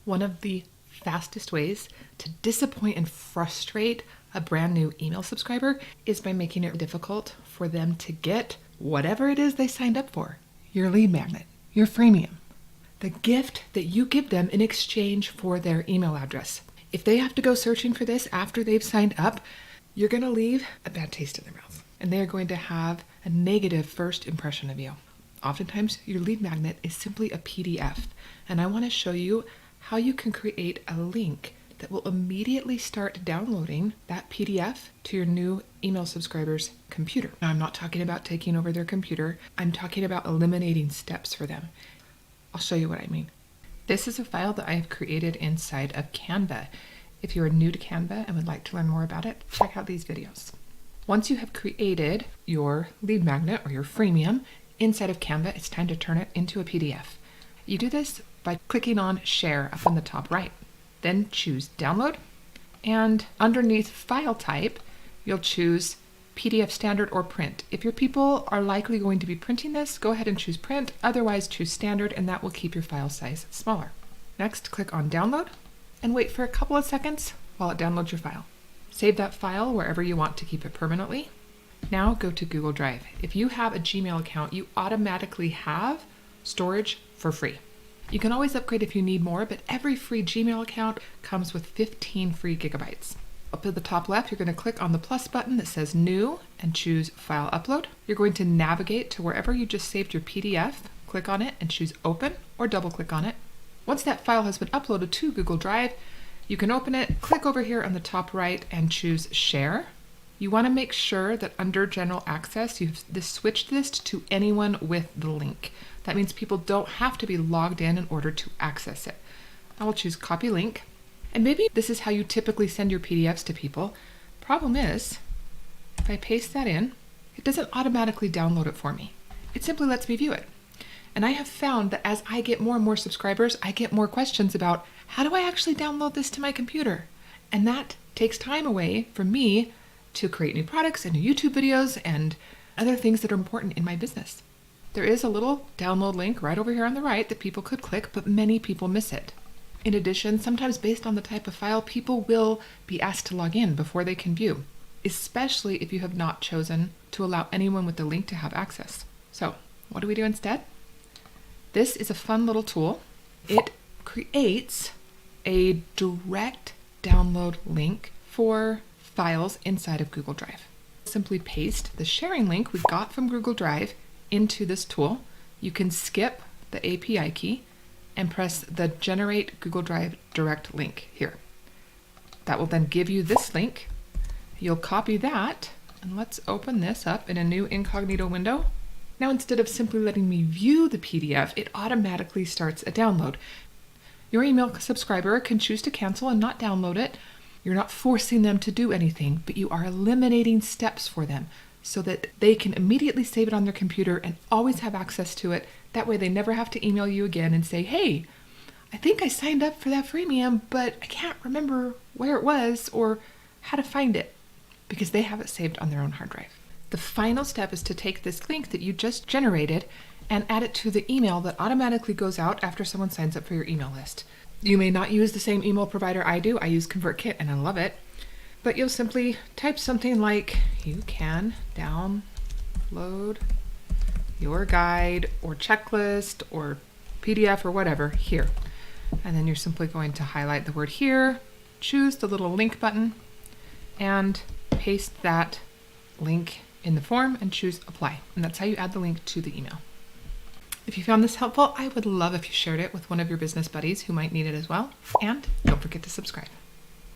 One of the fastest ways to disappoint and frustrate a brand new email subscriber is by making it difficult for them to get whatever it is they signed up for. Your lead magnet, your freemium, the gift that you give them in exchange for their email address. If they have to go searching for this after they've signed up, you're going to leave a bad taste in their mouth, and they're going to have a negative first impression of you. Oftentimes, your lead magnet is simply a PDF, and I want to show you how you can create a link that will immediately start downloading that PDF to your new email subscriber's computer. Now, I'm not talking about taking over their computer. I'm talking about eliminating steps for them. I'll show you what I mean. This is a file that I have created inside of Canva. If you are new to Canva and would like to learn more about it, check out these videos. Once you have created your lead magnet or your freemium inside of Canva, it's time to turn it into a PDF. You do this by clicking on Share up on the top right. Then choose Download, and underneath File Type, you'll choose PDF Standard or Print. If your people are likely going to be printing this, go ahead and choose Print. Otherwise, choose Standard, and that will keep your file size smaller. Next, click on Download, and wait for a couple of seconds while it downloads your file. Save that file wherever you want to keep it permanently. Now go to Google Drive. If you have a Gmail account, you automatically have storage for free. You can always upgrade if you need more, but every free Gmail account comes with 15 free gigabytes. Up at the top left, you're going to click on the plus button that says New and choose File Upload. You're going to navigate to wherever you just saved your PDF, click on it and choose Open or double click on it. Once that file has been uploaded to Google Drive, you can open it, click over here on the top right and choose Share. You want to make sure that under General Access, you've switched this to anyone with the link. That means people don't have to be logged in order to access it. I will choose Copy Link. And maybe this is how you typically send your PDFs to people. Problem is, if I paste that in, it doesn't automatically download it for me. It simply lets me view it. And I have found that as I get more and more subscribers, I get more questions about how do I actually download this to my computer? And that takes time away from me to create new products and new YouTube videos and other things that are important in my business. There is a little download link right over here on the right that people could click, but many people miss it. In addition, sometimes based on the type of file, people will be asked to log in before they can view, especially if you have not chosen to allow anyone with the link to have access. So what do we do instead? This is a fun little tool. It creates a direct download link for files inside of Google Drive. Simply paste the sharing link we got from Google Drive into this tool. You can skip the API key and press the Generate Google Drive Direct link here. That will then give you this link. You'll copy that, and let's open this up in a new incognito window. Now, instead of simply letting me view the PDF, it automatically starts a download. Your email subscriber can choose to cancel and not download it. You're not forcing them to do anything, but you are eliminating steps for them so that they can immediately save it on their computer and always have access to it. That way they never have to email you again and say, hey, I think I signed up for that freemium, but I can't remember where it was or how to find it, because they have it saved on their own hard drive. The final step is to take this link that you just generated and add it to the email that automatically goes out after someone signs up for your email list. You may not use the same email provider I do. I use ConvertKit and I love it. But you'll simply type something like, you can download your guide or checklist or PDF or whatever here. And then you're simply going to highlight the word here, choose the little link button, and paste that link in the form and choose Apply. And that's how you add the link to the email. If you found this helpful, I would love if you shared it with one of your business buddies who might need it as well. And don't forget to subscribe.